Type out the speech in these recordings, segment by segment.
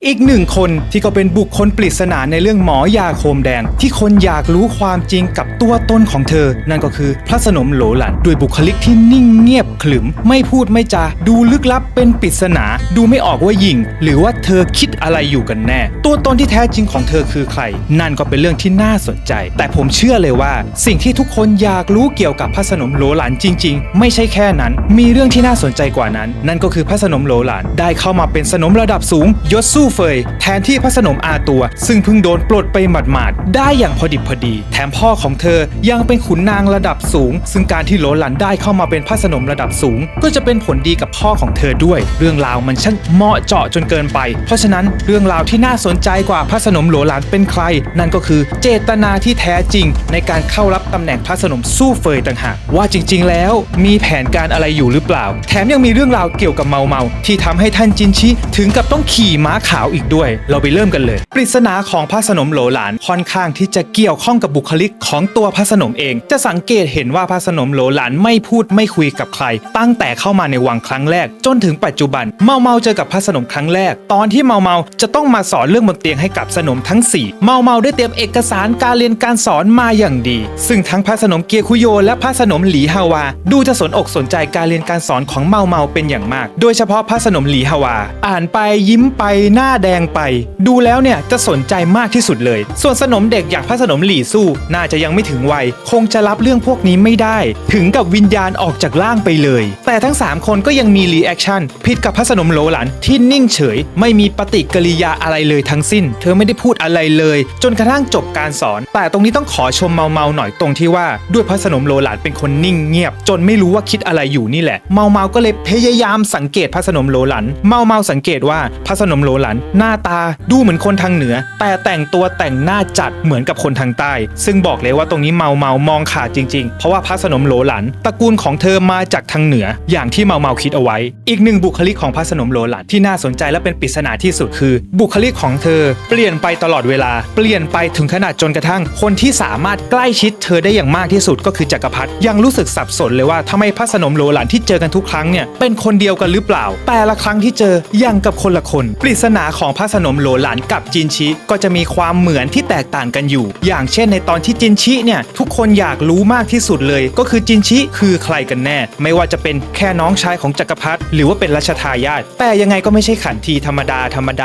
อีกหนึ่งคนที่ก็เป็นบุคคลปริศนาในเรื่องหมอยาโคมแดงที่คนอยากรู้ความจริงกับตัวตนของเธอนั่นก็คือพระสนมโหลหลันด้วยบุคลิกที่นิ่งเงียบขรึมไม่พูดไม่จาดูลึกลับเป็นปริศนาดูไม่ออกว่าหญิงหรือว่าเธอคิดอะไรอยู่กันแน่ตัวตนที่แท้จริงของเธอคือใครนั่นก็เป็นเรื่องที่น่าสนใจแต่ผมเชื่อเลยว่าสิ่งที่ทุกคนอยากรู้เกี่ยวกับพระสนมโหลหลันจริงๆไม่ใช่แค่นั้นมีเรื่องที่น่าสนใจกว่านั้นนั่นก็คือพระสนมโหลหลันได้เข้ามาเป็นสนมระดับสูงยศสู้เฟยแทนที่พระสนมอาตัวซึ่งเพิ่งโดนปลดไปหมาดๆได้อย่างพอดิบพอดีแถมพ่อของเธอยังเป็นขุนนางระดับสูงซึ่งการที่โหลหลันได้เข้ามาเป็นพระสนมระดับสูงก็จะเป็นผลดีกับพ่อของเธอด้วยเรื่องราวมันช่างเหมาะเจาะจนเกินไปเพราะฉะนั้นเรื่องราวที่น่าสนใจกว่าพระสนมโหลหลันเป็นใครนั่นก็คือเจตนาที่แท้จริงในการเข้ารับตำแหน่งพระสนมสู้เฟยต่างหากว่าจริงๆแล้วมีแผนการอะไรอยู่หรือเปล่าแถมยังมีเรื่องราวเกี่ยวกับเมาที่ทำให้ท่านจินชิถึงกับต้องขี่ม้าขาวอีกด้วยเราไปเริ่มกันเลยปริศนาของพระสนมโหลหลานค่อนข้างที่จะเกี่ยวข้องกับบุคลิกของตัวพระสนมเองจะสังเกตเห็นว่าพระสนมโหลหลานไม่พูดไม่คุยกับใครตั้งแต่เข้ามาในวังครั้งแรกจนถึงปัจจุบันเมาเจอกับพระสนมครั้งแรกตอนที่เมาจะต้องมาสอนเรื่องบนเตียงให้กับสนมทั้ง4เมาได้เตรียมเอกสารการเรียนการสอนมาอย่างดีซึ่งทั้งพระสนมเกียคุโยและพระสนมหลีฮาวาดูจะสนอกสนใจการเรียนการสอนของเมาเป็นอย่างมากโดยเฉพาะพระสนมหลีฮาวาอ่านไปยิ้มไปหน้าแดงไปดูแล้วเนี่ยจะสนใจมากที่สุดเลยส่วนสนมเด็กอย่างพระสนมหลี่สู้น่าจะยังไม่ถึงวัยคงจะรับเรื่องพวกนี้ไม่ได้ถึงกับวิญญาณออกจากร่างไปเลยแต่ทั้ง3คนก็ยังมีรีแอคชั่นผิดกับพระสนมโหลหลันที่นิ่งเฉยไม่มีปฏิกิริยาอะไรเลยทั้งสิ้นเธอไม่ได้พูดอะไรเลยจนกระทั่งจบการสอนแต่ตรงนี้ต้องขอชมเมาหน่อยตรงที่ว่าด้วยพระสนมโหลหลันเป็นคนนิ่งเงียบจนไม่รู้ว่าคิดอะไรอยู่นี่แหละเมาก็เลยพยายามสังเกตพระสนมโหลหลันเมาสังเกตว่าพระสนมโหลหลันหน้าตาดูเหมือนคนทางเหนือแต่แต่งตัวแต่งหน้าจัดเหมือนกับคนทางใต้ซึ่งบอกเลยว่าตรงนี้เมามองขาดจริงๆเพราะว่าพระสนมโหลหลันตระกูลของเธอมาจากทางเหนืออย่างที่เมาคิดเอาไว้อีกหนึ่งบุคลิกของพระสนมโหลหลันที่น่าสนใจและเป็นปริศนาที่สุดคือบุคลิกของเธอเปลี่ยนไปตลอดเวลาเปลี่ยนไปถึงขนาดจนกระทั่งคนที่สามารถใกล้ชิดเธอได้อย่างมากที่สุดก็คือจักรพรรดิยังรู้สึกสับสนเลยว่าทำไมพระสนมโหลหลันที่เจอกันทุกครั้งเนี่ยเป็นคนเดียวกันหรือเปล่าแต่ละครั้งที่เจอยังกับคนละคนปริศนาของพระสนมโหลหลันกับจินชิก็จะมีความเหมือนที่แตกต่างกันอยู่อย่างเช่นในตอนที่จินชิเนี่ยทุกคนอยากรู้มากที่สุดเลยก็คือจินชิคือใครกันแน่ไม่ว่าจะเป็นแค่น้องชายของจักรพรรดิหรือว่าเป็นรัชทายาทแต่ยังไงก็ไม่ใช่ขันทีธรรมด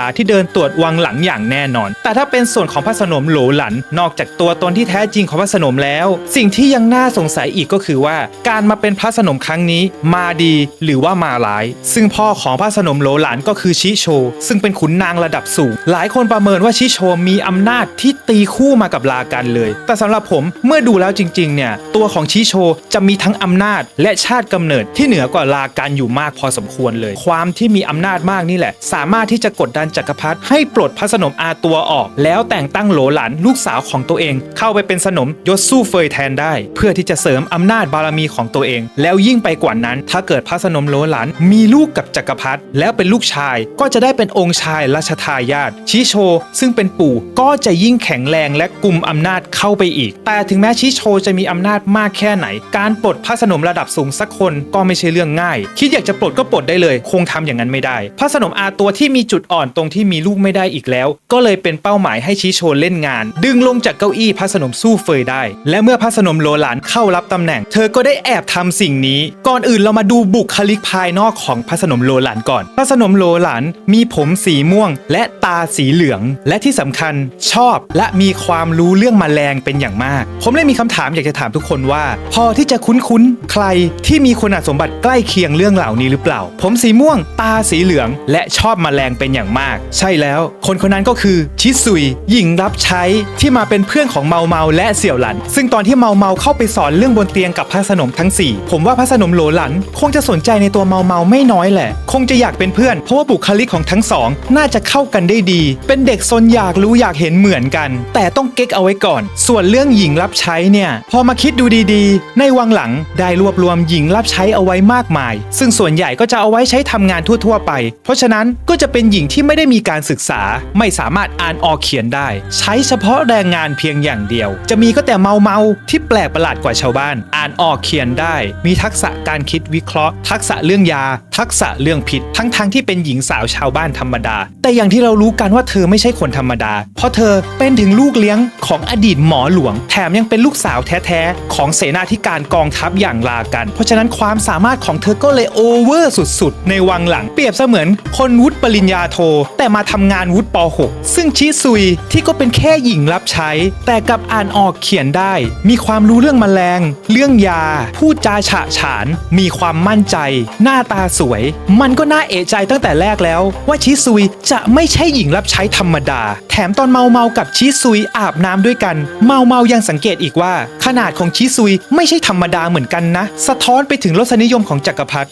าที่เดินตรวจวังหลังอย่างแน่นอนแต่ถ้าเป็นส่วนของพระสนมโหลหลันนอกจากตัวตนที่แท้จริงของพระสนมแล้วสิ่งที่ยังน่าสงสัยอีกก็คือว่าการมาเป็นพระสนมครั้งนี้มาดีหรือว่ามาร้ายซึ่งพ่อของพระสนมโหลหลันก็คือชิโชซึ่งเป็นขุนนางระดับสูงหลายคนประเมินว่าชิโชมีอำนาจที่ตีคู่มากับลากันเลยแต่สำหรับผมเมื่อดูแล้วจริงๆเนี่ยตัวของชิโชจะมีทั้งอำนาจและชาติกำเนิดที่เหนือกว่าลากันอยู่มากพอสมควรเลยความที่มีอำนาจมากนี่แหละสามารถที่จะกดดันจักรพรรดิให้ปลดพระสนมอาตัวออกแล้วแต่งตั้งโหลหลันลูกสาวของตัวเองเข้าไปเป็นสนมยศสู้เฟยแทนได้เพื่อที่จะเสริมอำนาจบารมีของตัวเองแล้วยิ่งไปกว่านั้นถ้าเกิดพระสนมโหลหลันมีลูกกับจักรพรรดิแล้วเป็นลูกชายก็จะได้เป็นองค์ชายรัชทายาทชิโชซึ่งเป็นปู่ก็จะยิ่งแข็งแรงและกุมอำนาจเข้าไปอีกแต่ถึงแม้ชิโชจะมีอำนาจมากแค่ไหนการปลดพระสนมระดับสูงสักคนก็ไม่ใช่เรื่องง่ายคิดอยากจะปลดก็ปลดได้เลยคงทำอย่างนั้นไม่ได้พระสนมอาตัวที่มีจุดอ่อนตรงที่มีลูกไม่ได้อีกแล้วก็เลยเป็นเป้าหมายให้ชิโชเล่นงานดึงลงจากเก้าอี้พระสนมสู้เฟยได้และเมื่อพระสนมโหลหลันเข้ารับตำแหน่งเธอก็ได้แอบทำสิ่งนี้ก่อนอื่นเรามาดูบุคลิกภายนอกของพระสนมโหลหลันก่อนพระสนมโหลหลันมีผมสีม่วงและตาสีเหลืองและที่สำคัญชอบและมีความรู้เรื่องแมลงเป็นอย่างมากผมเลยมีคำถามอยากจะถามทุกคนว่าพอที่จะคุ้นใครที่มีคุณสมบัติใกล้เคียงเรื่องเหล่านี้หรือเปล่าผมสีม่วงตาสีเหลืองและชอบแมลงเป็นอย่างมากใช่แล้วคนนั้นก็คือชิซุยหญิงรับใช้ที่มาเป็นเพื่อนของเมาและเสี่ยวหลันซึ่งตอนที่เมาเข้าไปสอนเรื่องบนเตียงกับพระสนมทั้ง4ผมว่าพระสนมโหลหลันคงจะสนใจในตัวเมาไม่น้อยแหละคงจะอยากเป็นเพื่อนเพราะว่าบุคลิกของทั้งสองน่าจะเข้ากันได้ดีเป็นเด็กซนอยากรู้อยากเห็นเหมือนกันแต่ต้องเก๊กเอาไว้ก่อนส่วนเรื่องหญิงรับใช้เนี่ยพอมาคิดดูดีๆในวังหลังได้รวบรวมหญิงรับใช้เอาไว้มากมายซึ่งส่วนใหญ่ก็จะเอาไว้ใช้ทำงานทั่วไปเพราะฉะนั้นก็จะเป็นหญิงที่ไม่ได้มีการศึกษาไม่สามารถอ่านออกเขียนได้ใช้เฉพาะแรงงานเพียงอย่างเดียวจะมีก็แต่เมาที่แปลกประหลาดกว่าชาวบ้านอ่านออกเขียนได้มีทักษะการคิดวิเคราะห์ทักษะเรื่องยาทักษะเรื่องพิษทั้งที่เป็นหญิงสาวชาวบ้านธรรมดา แต่อย่างที่เรารู้กันว่าเธอไม่ใช่คนธรรมดาเพราะเธอเป็นถึงลูกเลี้ยงของอดีตหมอหลวงแถมยังเป็นลูกสาวแท้ๆของเสนาธิการกองทัพอย่างลากันเพราะฉะนั้นความสามารถของเธอก็เลยโอเวอร์สุดๆในวังหลังเปรียบเสมือนคนวุฒิปริญญาโทแต่มาทำงานวุฒิป .6 ซึ่งชิซุยที่ก็เป็นแค่หญิงรับใช้แต่กลับอ่านออกเขียนได้มีความรู้เรื่องแมลงเรื่องยาพูดจาฉะฉานมีความมั่นใจหน้าตาสวยมันก็น่าเอะใจตั้งแต่แรกแล้วว่าชิซุยจะไม่ใช่หญิงรับใช้ธรรมดาแถมตอนเมากับชิซุยอาบน้ำด้วยกันเมายังสังเกตอีกว่าขนาดของชิซุยไม่ใช่ธรรมดาเหมือนกันนะสะท้อนไปถึงรสนิยมของจักรพรร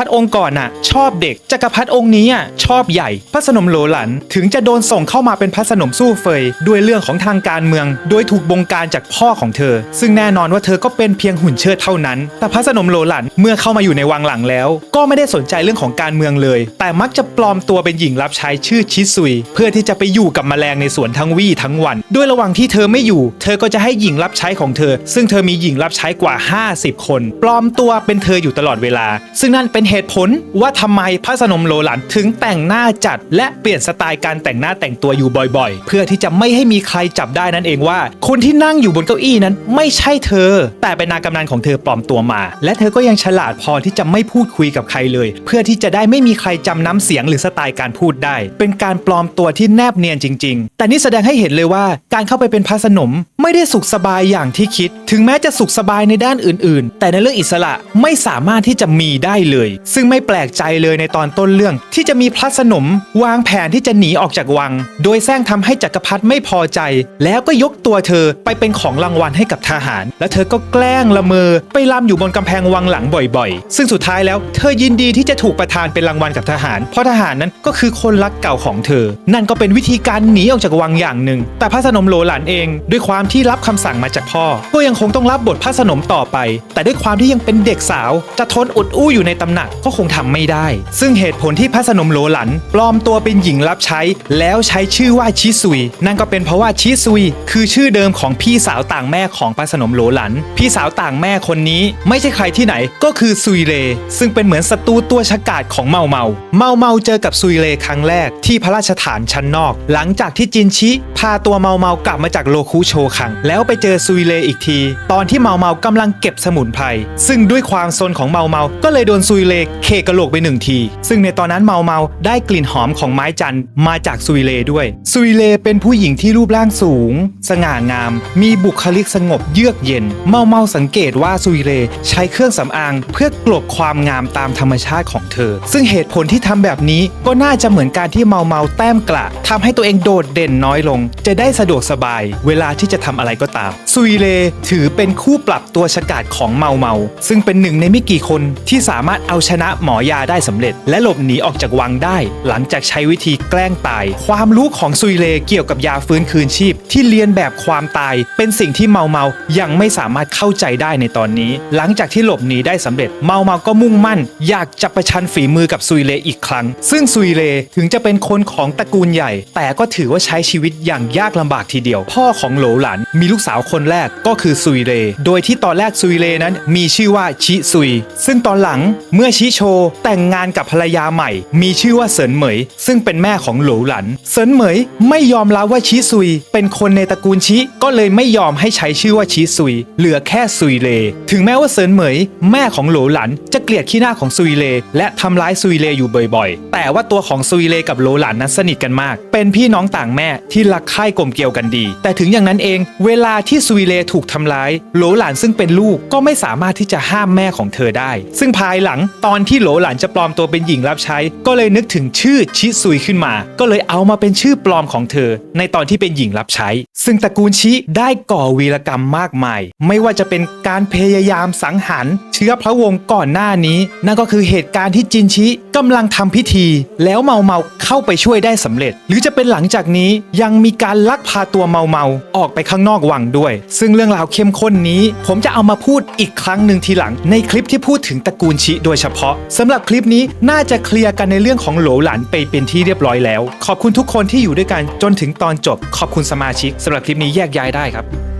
ดิองค์ก่อนน่ะชอบเด็กจักรพรรดิองค์นี้ชอบใหญ่พระสนมโหลหลันถึงจะโดนส่งเข้ามาเป็นพระสนมสู้เฟยด้วยเรื่องของทางการเมืองโดยถูกบงการจากพ่อของเธอซึ่งแน่นอนว่าเธอก็เป็นเพียงหุ่นเชิดเท่านั้นแต่พระสนมโหลหลันเมื่อเข้ามาอยู่ในวังหลังแล้วก็ไม่ได้สนใจเรื่องของการเมืองเลยแต่มักจะปลอมตัวเป็นหญิงรับใช้ชื่อชิซุยเพื่อที่จะไปอยู่กับแมลงในสวนทั้งวี่ทั้งวันด้วยระหว่างที่เธอไม่อยู่เธอก็จะให้หญิงรับใช้ของเธอซึ่งเธอมีหญิงรับใช้กว่า50คนปลอมตัวเป็นเธออยู่ตลอดเวลาซึ่งนั่นเป็นเหตุผลว่าทำไมพระสนมโหลหลันถึงแต่งหน้าจัดและเปลี่ยนสไตล์การแต่งหน้าแต่งตัวอยู่บ่อยๆเพื่อที่จะไม่ให้มีใครจับได้นั่นเองว่าคนที่นั่งอยู่บนเก้าอี้นั้นไม่ใช่เธอแต่เป็นนางกำนันของเธอปลอมตัวมาและเธอก็ยังฉลาดพอที่จะไม่พูดคุยกับใครเลยเพื่อที่จะได้ไม่มีใครจำน้ำเสียงหรือสไตล์การพูดได้เป็นการปลอมตัวที่แนบเนียนจริงๆแต่นี่แสดงให้เห็นเลยว่าการเข้าไปเป็นพระสนมไม่ได้สุขสบายอย่างที่คิดถึงแม้จะสุขสบายในด้านอื่นๆแต่ในเรื่องอิสระไม่สามารถที่จะมีได้เลยซึ่งไม่แปลกใจเลยในตอนต้นเรื่องที่จะมีพระสนมวางแผนที่จะหนีออกจากวังโดยแซงทำให้จักรพรรดิไม่พอใจแล้วก็ยกตัวเธอไปเป็นของรางวัลให้กับทหารและเธอก็แกล้งละเมอไปรำอยู่บนกำแพงวังหลังบ่อยๆซึ่งสุดท้ายแล้วเธอยินดีที่จะถูกประทานเป็นรางวัลกับทหารเพราะทหารนั้นก็คือคนรักเก่าของเธอนั่นก็เป็นวิธีการหนีออกจากวังอย่างหนึ่งแต่พระสนมโหลหลันเองด้วยความที่รับคำสั่งมาจากพ่อก็ยังคงต้องรับบทพระสนมต่อไปแต่ด้วยความที่ยังเป็นเด็กสาวจะทนอุดอู้อยู่ในตำหนักก็คงทำไม่ได้ซึ่งเหตุผลที่พระสนมโหลหลันปลอมตัวเป็นหญิงรับใช้แล้วใช้ชื่อว่าชิซุยนั่นก็เป็นเพราะว่าชิซุยคือชื่อเดิมของพี่สาวต่างแม่ของพระสนมโหลหลันพี่สาวต่างแม่คนนี้ไม่ใช่ใครที่ไหนก็คือซุยเลซึ่งเป็นเหมือนศัตรูตัวฉกาจของเมาเจอกับซุยเลครั้งแรกที่พระราชฐานชั้นนอกหลังจากที่จินชิพาตัวเมากลับมาจากโลคุโชคังแล้วไปเจอซุยเลอีกทีตอนที่เมากำลังเก็บสมุนไพรซึ่งด้วยความซนของเมาก็เลยโดนซุยเลเคกะโหลกไป1ทีซึ่งในตอนนั้นเมาได้กลิ่นหอมของไม้จันทร์มาจากซุยเลด้วยซุยเลเป็นผู้หญิงที่รูปร่างสูงสง่างามมีบุคลิกสงบเยือกเย็นเมาสังเกตว่าซุยเลใช้เครื่องสำอางเพื่อกลบความงามตามธรรมชาติของเธอซึ่งเหตุผลที่ทำแบบนี้ก็น่าจะเหมือนการที่เมาแต้มกระทำให้ตัวเองโดดเด่นน้อยลงจะได้สะดวกสบายเวลาที่จะทำอะไรก็ตามซุยเลถือเป็นคู่ปรับตัวฉกาจของเมาซึ่งเป็นหนึ่งในไม่กี่คนที่สามารถเอาชนะหมอยาได้สำเร็จและหลบหนีออกจากวังได้หลังจากใช้วิธีแกล้งตายความรู้ของซุยเลเกี่ยวกับยาฟื้นคืนชีพที่เลียนแบบความตายเป็นสิ่งที่เมายังไม่สามารถเข้าใจได้ในตอนนี้หลังจากที่หลบหนีได้สำเร็จเมาก็มุ่งมั่นอยากจะประชันฝีมือกับซุยเลอีกครั้งซึ่งซุยเลถึงจะเป็นคนของตระกูลใหญ่แต่ก็ถือว่าใช้ชีวิตอย่างยากลำบากทีเดียวพ่อของโหลหลันมีลูกสาวคนแรกก็คือซุยเลโดยที่ตอนแรกซุยเลนั้นมีชื่อว่าชิซุยซึ่งตอนหลังเมื่อชิโชแต่งงานกับภรรยาใหม่มีชื่อว่าเซินเหมยซึ่งเป็นแม่ของโหลหลันเซินเหมยไม่ยอมรับว่าชิซุยเป็นคนในตระกูลชิก็เลยไม่ยอมให้ใช้ชื่อว่าชิซุยเหลือแค่ซุยเลถึงแม้ว่าเซินเหมยแม่ของโหลหลันจะเกลียดขี้หน้าของซุยเลและทำร้ายซุยเลอยู่บ่อยๆแต่ว่าตัวของซุยเลกับโหลหลันนั้นสนิทกันมากเป็นพี่น้องต่างแม่ที่รักใคร่กลมเกลียวกันดีแต่ถึงอย่างนั้นเองเวลาที่ซุยเลถูกทำร้ายโหลหลันซึ่งเป็นลูกก็ไม่สามารถที่จะห้ามแม่ของเธอได้ซึ่งภายหลังตอนที่โหลหลันจะปลอมตัวเป็นหญิงรับใช้ก็เลยนึกถึงชื่อชิซุยขึ้นมาก็เลยเอามาเป็นชื่อปลอมของเธอในตอนที่เป็นหญิงรับใช้ซึ่งตระกูลชิได้ก่อวีรกรรมมากมายไม่ว่าจะเป็นการพยายามสังหารเชื้อพระวงศ์ก่อนหน้านี้นั่นก็คือเหตุการณ์ที่จินชิกำลังทำพิธีแล้วเมาเข้าไปช่วยได้สำเร็จหรือจะเป็นหลังจากนี้ยังมีการลักพาตัวเมาออกไปข้างนอกวังด้วยซึ่งเรื่องราวเข้มข้นนี้ผมจะเอามาพูดอีกครั้งหนึ่งทีหลังในคลิปที่พูดถึงตระกูลชิโดยเฉพาะสำหรับคลิปนี้น่าจะเคลียร์กันในเรื่องของโหลหลันไปเป็นที่เรียบร้อยแล้วขอบคุณทุกคนที่อยู่ด้วยกันจนถึงตอนจบขอบคุณสมาชิกสำหรับคลิปนี้แยกย้ายได้ครับ